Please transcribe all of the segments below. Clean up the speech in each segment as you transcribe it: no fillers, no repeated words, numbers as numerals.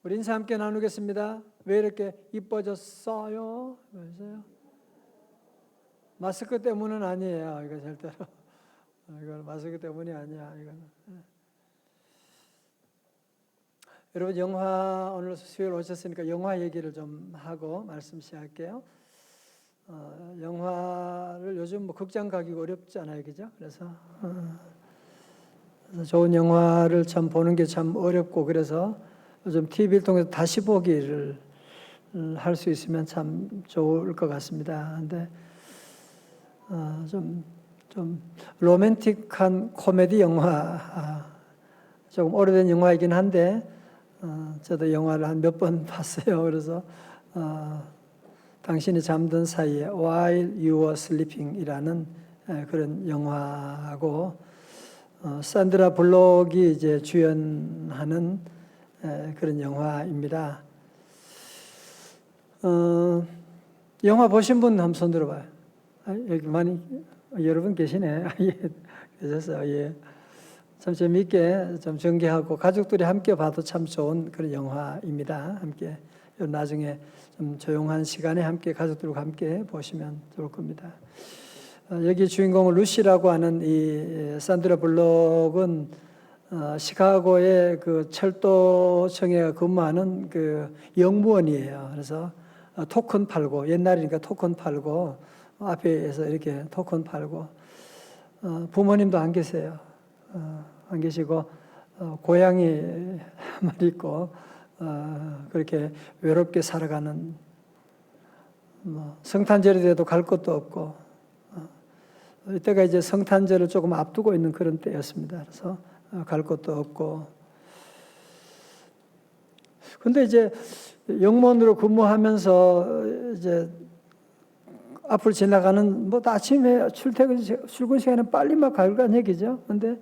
우리 인사 함께 나누겠습니다. 왜 이렇게 이뻐졌어요? 그러세요? 마스크 때문은 아니에요. 이거 절대로. 이건 마스크 때문이 아니야. 이거는. 여러분 영화 오늘 수요일 오셨으니까 영화 얘기를 좀 하고 말씀 시작할게요. 영화를 요즘 뭐 극장 가기가 어렵잖아요, 그죠? 그래서 좋은 영화를 참 보는 게 참 어렵고 그래서 요즘 TV를 통해서 다시 보기를 할 수 있으면 참 좋을 것 같습니다. 근데 좀 로맨틱한 코미디 영화, 조금 오래된 영화이긴 한데 저도 영화를 한 몇 번 봤어요. 그래서 당신이 잠든 사이에 While You Were Sleeping이라는 그런 영화하고 산드라 블록이 이제 주연하는 그런 영화입니다. 영화 보신 분 한번 손 들어봐요. 여기 많이 여러분 계시네. 예, 계셨어요. 예. 참 재미있게 좀 전개하고 가족들이 함께 봐도 참 좋은 그런 영화입니다. 함께 나중에 좀 조용한 시간에 함께 가족들과 함께 보시면 좋을 겁니다. 여기 주인공은 루시라고 하는 이 산드라 블록은 시카고의 그 철도청에 근무하는 그 영무원이에요. 그래서 토큰 팔고 옛날이니까 토큰 팔고 앞에서 이렇게 토큰 팔고 부모님도 안 계세요. 안 계시고 고양이 한 마리 있고 그렇게 외롭게 살아가는 성탄절이 돼도 갈 곳도 없고 이때가 이제 성탄절을 조금 앞두고 있는 그런 때였습니다. 그래서 갈 곳도 없고 근데 이제 영무원으로 근무하면서 이제 앞을 지나가는 뭐 아침에 출근 시간에 빨리 막 가는 얘기죠. 근데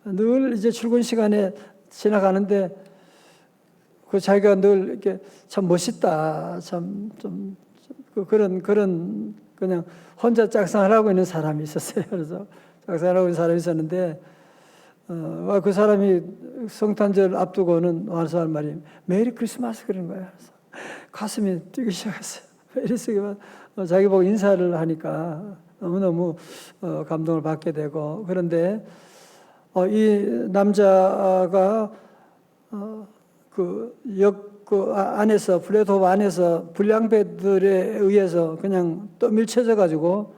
늘 이제 출근 시간에 지나가는데 그 자기가 늘 이렇게 참 멋있다. 참 좀 그런 그냥 혼자 짝상하고 있는 사람이 있었어요. 그래서 짝상하고 있는 사람이 있었는데 그 사람이 성탄절 앞두고는 와서 할 말이 메리 크리스마스 그런 거야. 그래서 가슴이 뛰기 시작했어요. 메리 자기 보고 인사를 하니까 너무너무 감동을 받게 되고 그런데 이 남자가 그 안에서 플랫폼 안에서 불량배들에 의해서 그냥 떠밀쳐져 가지고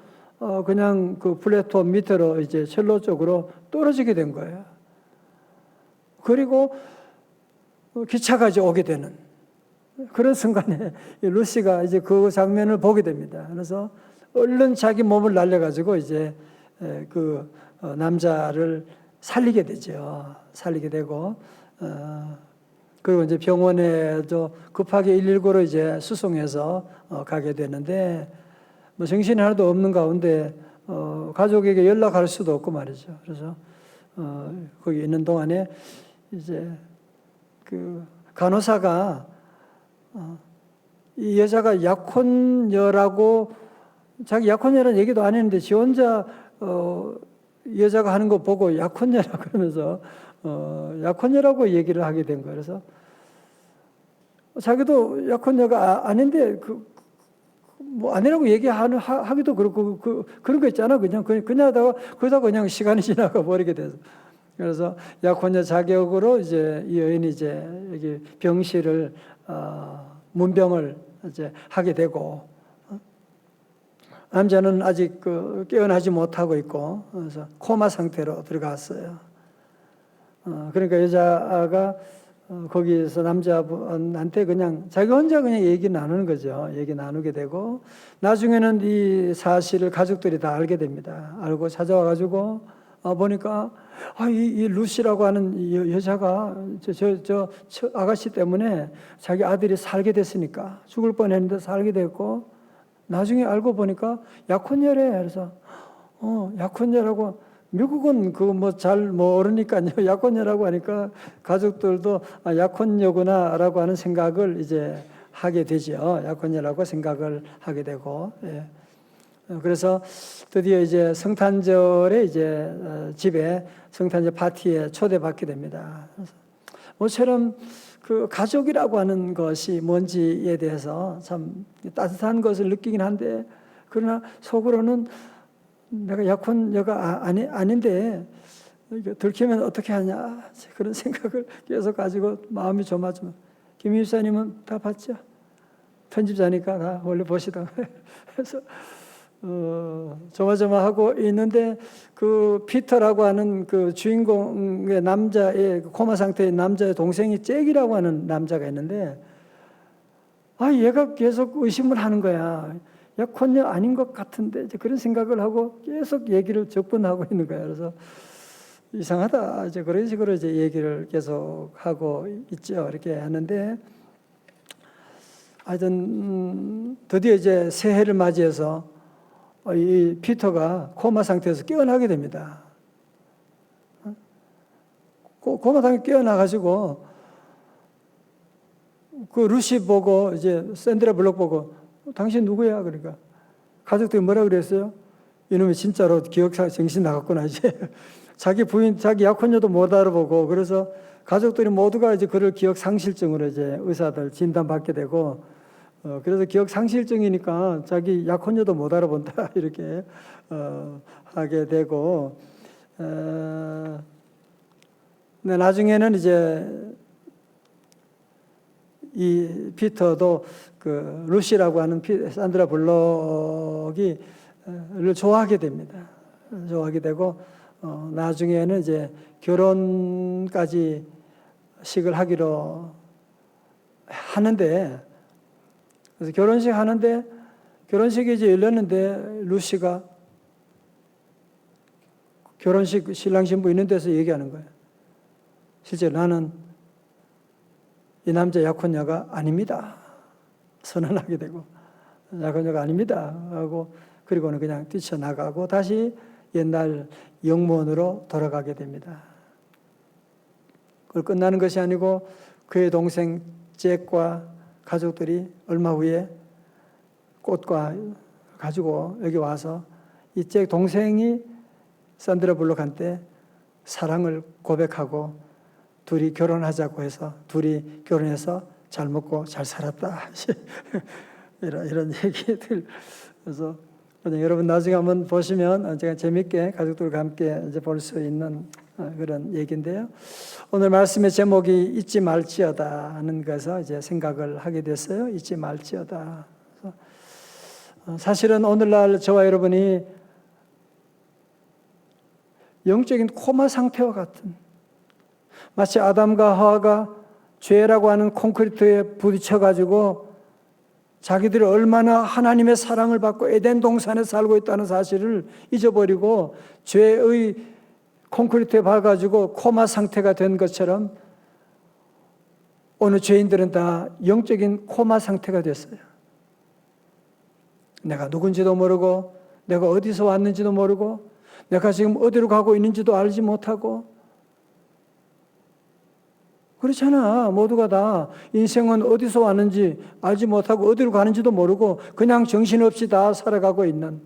그냥 그 플랫폼 밑으로 이제 철로 쪽으로 떨어지게 된 거예요. 그리고 기차가 이제 오게 되는 그런 순간에 루시가 이제 그 장면을 보게 됩니다. 그래서 얼른 자기 몸을 날려가지고 이제 그 남자를 살리게 되죠. 살리게 되고 그리고 이제 병원에도 급하게 119로 이제 수송해서 가게 되는데 뭐 정신이 하나도 없는 가운데 가족에게 연락할 수도 없고 말이죠. 그래서 거기 있는 동안에 이제 그 간호사가 이 여자가 약혼녀라고 자기 약혼녀라는 얘기도 안 했는데 지 혼자 여자가 하는 거 보고 약혼녀라고 그러면서 약혼녀라고 얘기를 하게 된 거예요. 그래서 자기도 약혼녀가 아닌데 뭐 아니라고 얘기하기도 그렇고 그런 거 있잖아. 그냥 하다가 그러다 그냥 시간이 지나가 버리게 돼서 그래서 약혼녀 자격으로 이제 이 여인이 이제 여기 병실을 문병을 이제 하게 되고 남자는 아직 깨어나지 못하고 있고 그래서 코마 상태로 들어갔어요. 그러니까 여자가 거기에서 남자분한테 그냥 자기 혼자 그냥 얘기 나누는 거죠. 얘기 나누게 되고 나중에는 이 사실을 가족들이 다 알게 됩니다. 알고 찾아와가지고 보니까 이 루시라고 하는 이 여자가 저 아가씨 때문에 자기 아들이 살게 됐으니까 죽을 뻔했는데 살게 됐고 나중에 알고 보니까 약혼녀래. 그래서 약혼녀라고 미국은 잘 모르니까요. 약혼녀라고 하니까 가족들도 약혼녀구나라고 하는 생각을 이제 하게 되죠. 약혼녀라고 생각을 하게 되고. 예. 그래서 드디어 이제 성탄절에 이제 집에 성탄절 파티에 초대받게 됩니다. 모처럼 그 가족이라고 하는 것이 뭔지에 대해서 참 따뜻한 것을 느끼긴 한데, 그러나 속으로는 내가 약혼녀가 아닌데 이거 들키면 어떻게 하냐, 그런 생각을 계속 가지고 마음이 조마조마. 김 집사님은 다 봤죠? 편집자니까 다 원래 보시던 거예요. 그래서 조마조마하고 있는데, 그 피터라고 하는 그 주인공의 남자의 코마 상태의 남자의 동생이 잭이라고 하는 남자가 있는데, 얘가 계속 의심을 하는 거야. 약혼녀 아닌 것 같은데, 이제 그런 생각을 하고 계속 얘기를 접근하고 있는 거야. 그래서 이상하다, 이제 그런 식으로 이제 얘기를 계속 하고 있죠. 이렇게 하는데, 하여튼 드디어 이제 새해를 맞이해서 이 피터가 코마 상태에서 깨어나게 됩니다. 코마 상태에 깨어나가지고 그 루시 보고, 이제 샌드라 블록 보고, 당신 누구야? 그러니까 가족들이 뭐라 그랬어요? 이놈이 진짜로 기억 정신 나갔구나. 이제 자기 부인, 자기 약혼녀도 못 알아보고, 그래서 가족들이 모두가 이제 그를 기억 상실증으로 이제 의사들 진단받게 되고, 그래서 기억 상실증이니까 자기 약혼녀도 못 알아본다, 이렇게 하게 되고, 근데 나중에는 이제 이 피터도 그 루시라고 하는 산드라 블록이 를 좋아하게 됩니다. 좋아하게 되고, 나중에는 이제 결혼까지 식을 하기로 하는데, 그래서 결혼식 하는데, 결혼식이 이제 열렸는데 루시가 결혼식 신랑 신부 있는 데서 얘기하는 거예요. 실제 나는 이 남자 약혼녀가 아닙니다, 선언하게 되고, 약혼녀가 아닙니다 하고, 그리고는 그냥 뛰쳐나가고 다시 옛날 영문으로 돌아가게 됩니다. 그걸 끝나는 것이 아니고, 그의 동생 잭과 가족들이 얼마 후에 꽃과 가지고 여기 와서 이 잭 동생이 산드라 블록한테 사랑을 고백하고 둘이 결혼하자고 해서 둘이 결혼해서 잘 먹고 잘 살았다. 이런 얘기들. 그래서 여러분 나중에 한번 보시면 제가 재밌게 가족들과 함께 이제 볼 수 있는 그런 얘기인데요. 오늘 말씀의 제목이 잊지 말지어다 하는 것에서 이제 생각을 하게 됐어요. 잊지 말지어다. 사실은 오늘날 저와 여러분이 영적인 코마 상태와 같은, 마치 아담과 하와가 죄라고 하는 콘크리트에 부딪혀가지고 자기들이 얼마나 하나님의 사랑을 받고 에덴 동산에 살고 있다는 사실을 잊어버리고 죄의 콘크리트에 박아가지고 코마 상태가 된 것처럼 오늘 죄인들은 다 영적인 코마 상태가 됐어요. 내가 누군지도 모르고, 내가 어디서 왔는지도 모르고, 내가 지금 어디로 가고 있는지도 알지 못하고, 그렇잖아. 모두가 다 인생은 어디서 왔는지 알지 못하고 어디로 가는지도 모르고 그냥 정신없이 다 살아가고 있는,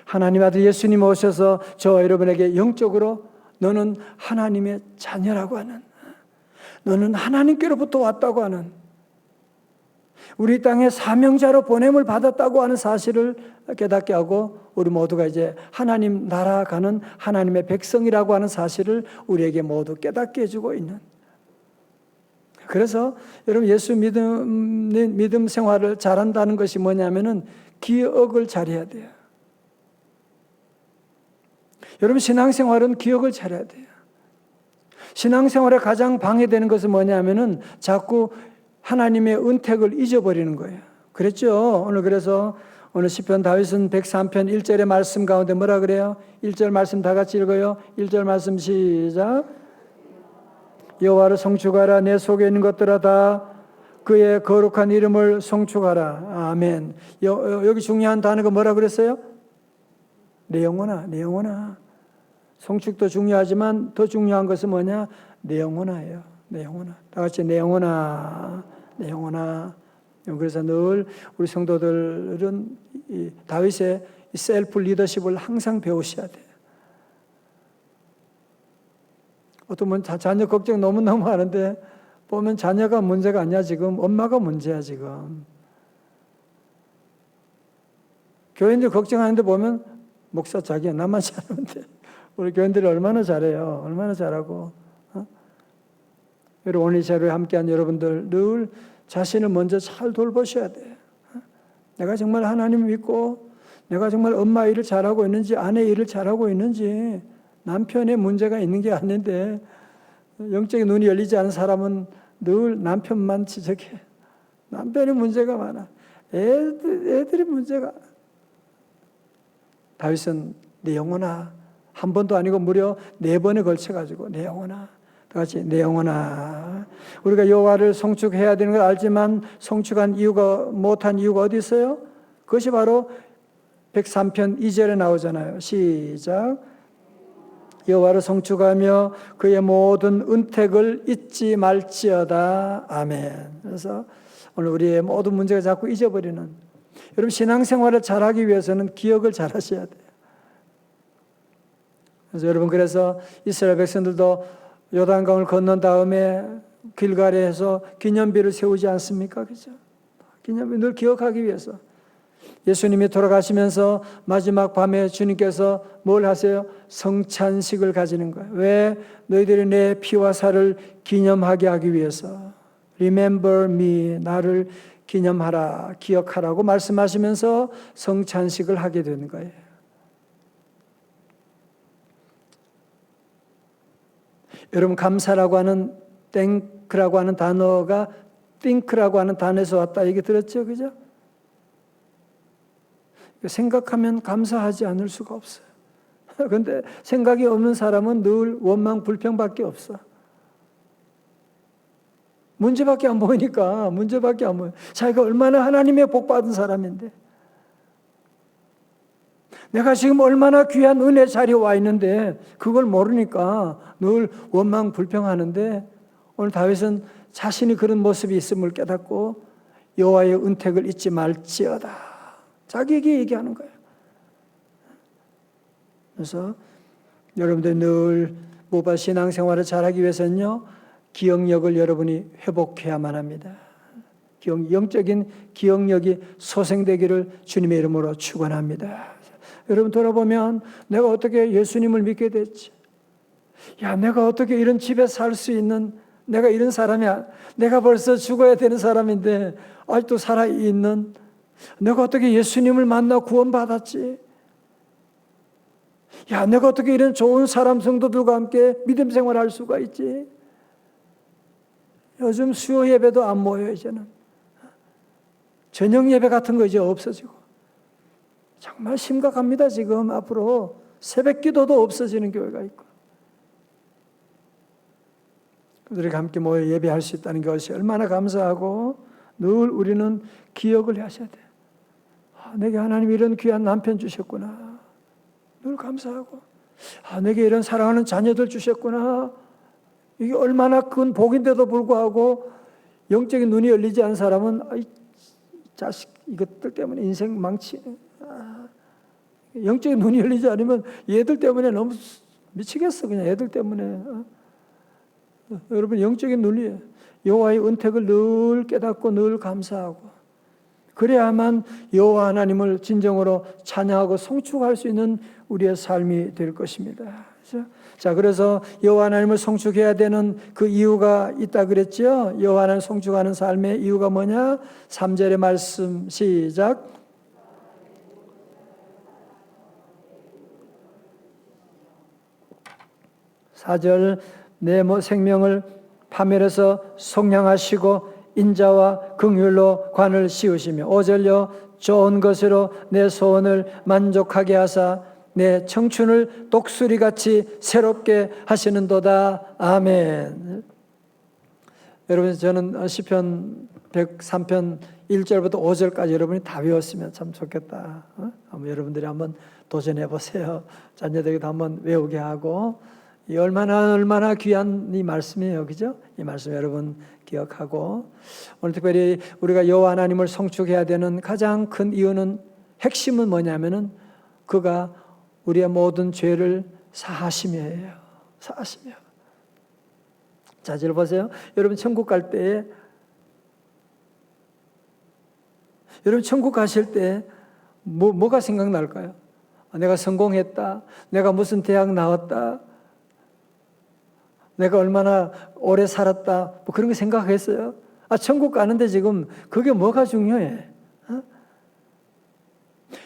하나님 아들 예수님 오셔서 저와 여러분에게 영적으로 너는 하나님의 자녀라고 하는, 너는 하나님께로부터 왔다고 하는, 우리 땅에 사명자로 보냄을 받았다고 하는 사실을 깨닫게 하고, 우리 모두가 이제 하나님 나라 가는 하나님의 백성이라고 하는 사실을 우리에게 모두 깨닫게 해주고 있는. 그래서 여러분 예수 믿음 생활을 잘한다는 것이 뭐냐면은 기억을 잘해야 돼요. 여러분 신앙생활은 기억을 잘해야 돼요. 신앙생활에 가장 방해되는 것은 뭐냐면은 자꾸 하나님의 은택을 잊어버리는 거예요. 그랬죠? 그래서 오늘 시편 다윗은 103편 1절의 말씀 가운데 뭐라 그래요? 1절 말씀 다 같이 읽어요. 1절 말씀 시작. 여호와를 송축하라. 내 속에 있는 것들아 다 그의 거룩한 이름을 송축하라. 아멘. 여기 중요한 단어가 뭐라 그랬어요? 내 영혼아, 내 영혼아. 송축도 중요하지만 더 중요한 것은 뭐냐? 내 영혼아예요. 내 영혼아. 다 같이 내 영혼아, 내 영혼아. 그래서 늘 우리 성도들은 이 다윗의 이 셀프 리더십을 항상 배우셔야 돼요. 어떤 분 자녀 걱정 너무너무 하는데 보면 자녀가 문제가 아니야. 지금 엄마가 문제야. 지금 교인들 걱정하는데 보면 목사 자기야 나만 잘하면 돼. 우리 교인들이 얼마나 잘해요. 얼마나 잘하고. 여러분 오늘 이 자리에 함께한 여러분들 늘 자신을 먼저 잘 돌보셔야 돼. 내가 정말 하나님을 믿고 내가 정말 엄마 일을 잘하고 있는지 아내 일을 잘하고 있는지 남편의 문제가 있는 게 아닌데 영적인 눈이 열리지 않은 사람은 늘 남편만 지적해. 남편의 문제가 많아. 애들이 문제가. 다윗은 내 영혼아 한 번도 아니고 무려 4번에 걸쳐가지고 내 영혼아 다 같이 내 영혼아 우리가 여호와를 송축해야 되는 걸 알지만 송축한 이유가 못한 이유가 어디 있어요? 그것이 바로 103편 2절에 나오잖아요. 시작. 여호와를 송축하며 그의 모든 은택을 잊지 말지어다. 아멘. 그래서 오늘 우리의 모든 문제가 자꾸 잊어버리는 여러분 신앙생활을 잘하기 위해서는 기억을 잘하셔야 돼요. 그래서 여러분 그래서 이스라엘 백성들도 요단강을 건넌 다음에 길갈에서 기념비를 세우지 않습니까? 그죠? 기념비 늘 기억하기 위해서. 예수님이 돌아가시면서 마지막 밤에 주님께서 뭘 하세요? 성찬식을 가지는 거예요. 왜? 너희들이 내 피와 살을 기념하게 하기 위해서. Remember me, 나를 기념하라, 기억하라고 말씀하시면서 성찬식을 하게 되는 거예요. 여러분 감사라고 하는 thank라고 하는 단어가 think라고 하는 단어에서 왔다 얘기 들었죠? 그죠? 생각하면 감사하지 않을 수가 없어요. 그런데 생각이 없는 사람은 늘 원망 불평밖에 없어. 문제밖에 안 보이니까 문제밖에 안 보여. 자기가 얼마나 하나님의 복 받은 사람인데 내가 지금 얼마나 귀한 은혜 자리에 와 있는데 그걸 모르니까 늘 원망 불평하는데 오늘 다윗은 자신이 그런 모습이 있음을 깨닫고 여호와의 은택을 잊지 말지어다. 자기에게 얘기하는 거예요. 그래서 여러분들 늘 무엇보다 신앙생활을 잘하기 위해서는요. 기억력을 여러분이 회복해야만 합니다. 영적인 기억력이 소생되기를 주님의 이름으로 축원합니다. 여러분 돌아보면 내가 어떻게 예수님을 믿게 됐지? 야, 내가 어떻게 이런 집에 살 수 있는 내가 이런 사람이야. 내가 벌써 죽어야 되는 사람인데 아직도 살아있는 내가 어떻게 예수님을 만나 구원받았지? 야, 내가 어떻게 이런 좋은 사람 성도들과 함께 믿음 생활할 수가 있지? 요즘 수요 예배도 안 모여요. 이제는 저녁 예배 같은 거 이제 없어지고 정말 심각합니다. 지금 앞으로 새벽 기도도 없어지는 교회가 있고 그들이 함께 모여 예배할 수 있다는 것이 얼마나 감사하고 늘 우리는 기억을 하셔야 돼요. 내게 하나님 이런 귀한 남편 주셨구나. 늘 감사하고 내게 이런 사랑하는 자녀들 주셨구나. 이게 얼마나 큰 복인데도 불구하고 영적인 눈이 열리지 않은 사람은 자식 이것들 때문에 인생 망치. 영적인 눈이 열리지 않으면 얘들 때문에 너무 미치겠어. 그냥 얘들 때문에. 여러분 영적인 눈이 여호와의 은택을 늘 깨닫고 늘 감사하고 그래야만 여호와 하나님을 진정으로 찬양하고 송축할 수 있는 우리의 삶이 될 것입니다. 자, 그래서 여호와 하나님을 송축해야 되는 그 이유가 있다 그랬죠. 여호와 하나님을 송축하는 삶의 이유가 뭐냐? 3절의 말씀 시작. (4절) 내 생명을 파멸해서 속량하시고 인자와 긍휼로 관을 씌우시며 5절요 좋은 것으로 내 소원을 만족하게 하사 내 청춘을 독수리같이 새롭게 하시는도다. 아멘. 여러분 저는 시편 103편 1절부터 5절까지 여러분이 다 외웠으면 참 좋겠다. 한번 여러분들이 한번 도전해 보세요. 자녀들에게도 한번 외우게 하고 이 얼마나 귀한 이 말씀이에요. 그죠? 이 말씀 여러분 기억하고 오늘 특별히 우리가 여호와 하나님을 송축해야 되는 가장 큰 이유는 핵심은 뭐냐면은 그가 우리의 모든 죄를 사하심이에요. 사하시며 자, 잘 보세요. 여러분 천국 갈 때, 여러분 천국 가실 때 뭐가 생각날까요? 내가 성공했다. 내가 무슨 대학 나왔다. 내가 얼마나 오래 살았다. 뭐 그런 거 생각했어요? 천국 가는데 지금 그게 뭐가 중요해?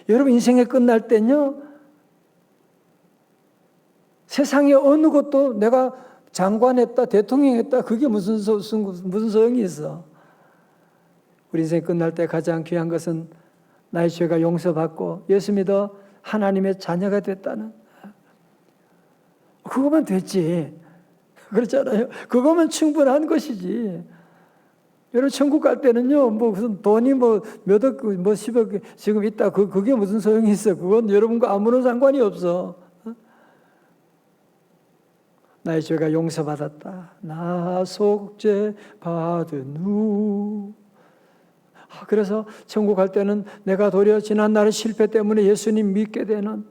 여러분 인생이 끝날 때는요, 세상에 어느 것도 내가 장관했다, 대통령했다, 그게 무슨 소용이 있어? 우리 인생 끝날 때 가장 귀한 것은 나의 죄가 용서받고 예수 믿어 하나님의 자녀가 됐다는, 그거만 됐지. 그렇잖아요. 그거만 충분한 것이지. 여러분 천국 갈 때는요, 뭐 무슨 돈이 뭐 몇억, 뭐 10억 지금 있다, 그게 무슨 소용이 있어? 그건 여러분과 아무런 상관이 없어. 나의 죄가 용서받았다. 나 속죄 받은 후. 그래서 천국 갈 때는 내가 도리어 지난날의 실패 때문에 예수님 믿게 되는,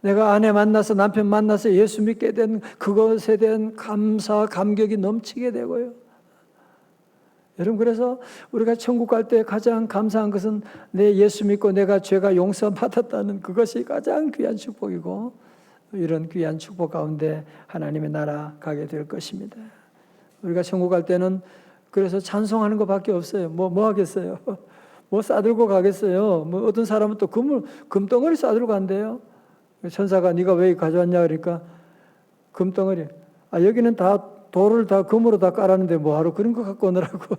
내가 아내 만나서 남편 만나서 예수 믿게 된 그것에 대한 감사, 감격이 넘치게 되고요. 여러분, 그래서 우리가 천국 갈 때 가장 감사한 것은 내 예수 믿고 내가 죄가 용서받았다는 그것이 가장 귀한 축복이고, 이런 귀한 축복 가운데 하나님의 나라 가게 될 것입니다. 우리가 천국 갈 때는 그래서 찬송하는 것밖에 없어요. 뭐 하겠어요? 뭐 싸들고 가겠어요? 뭐 어떤 사람은 또 금덩어리 싸들고 간대요. 천사가 네가 왜 가져왔냐 그러니까 금덩어리. 여기는 다 돌을 다 금으로 다 깔았는데 뭐하러 그런 거 갖고 오느라고.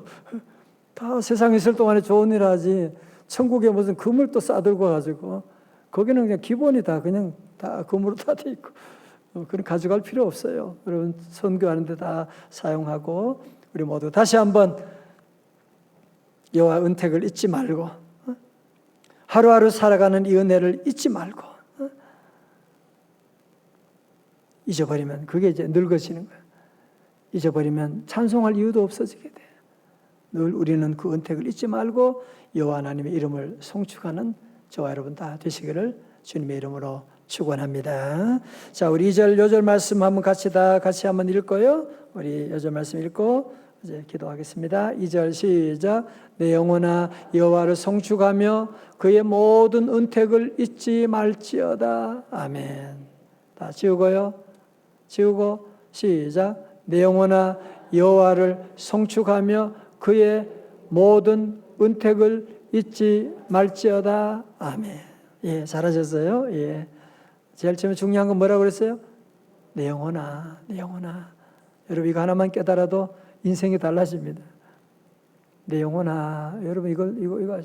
다 세상에 있을 동안에 좋은 일 하지. 천국에 무슨 금을 또 싸들고 가지고. 거기는 그냥 기본이 그냥 다 금으로 다 돼 있고. 그런 가져갈 필요 없어요. 여러분 선교하는데 다 사용하고, 우리 모두 다시 한번 여호와 은택을 잊지 말고, 하루하루 살아가는 이 은혜를 잊지 말고, 잊어버리면 그게 이제 늙어지는 거예요. 잊어버리면 찬송할 이유도 없어지게 돼. 늘 우리는 그 은택을 잊지 말고 여호와 하나님의 이름을 송축하는 저와 여러분 다 되시기를 주님의 이름으로 축원합니다. 자, 우리 2절 요절 말씀 한번 같이 한번 읽고요. 우리 요절 말씀 읽고 이제 기도하겠습니다. 2절 시작. 내 영혼아 여호와를 송축하며 그의 모든 은택을 잊지 말지어다. 아멘. 다 지우고요. 지우고 시작. 내 영혼아 여호와를 송축하며 그의 모든 은택을 잊지 말지어다. 아멘. 예, 잘하셨어요. 예. 제일 처음에 중요한 건 뭐라고 그랬어요? 내 영혼아, 내 영혼아. 여러분 이거 하나만 깨달아도 인생이 달라집니다. 내 영혼아. 여러분 이거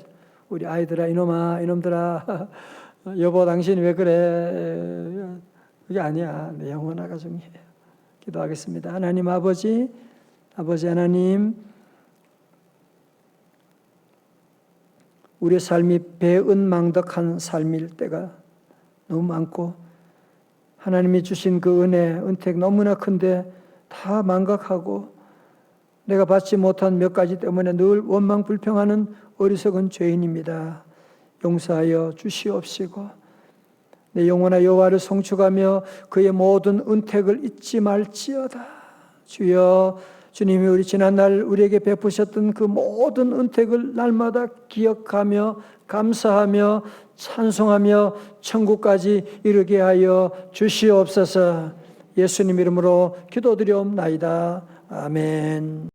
우리 아이들아, 이놈들아, 여보 당신이 왜 그래? 그게 아니야. 내 영혼아가 중요해요. 기도하겠습니다. 하나님 아버지 하나님, 우리의 삶이 배은망덕한 삶일 때가 너무 많고, 하나님이 주신 그 은택 너무나 큰데 다 망각하고 내가 받지 못한 몇 가지 때문에 늘 원망불평하는 어리석은 죄인입니다. 용서하여 주시옵시고 내 영혼아 여호와를 송축하며 그의 모든 은택을 잊지 말지어다. 주여, 주님이 우리 지난날 우리에게 베푸셨던 그 모든 은택을 날마다 기억하며 감사하며 찬송하며 천국까지 이르게 하여 주시옵소서. 예수님 이름으로 기도드리옵나이다. 아멘.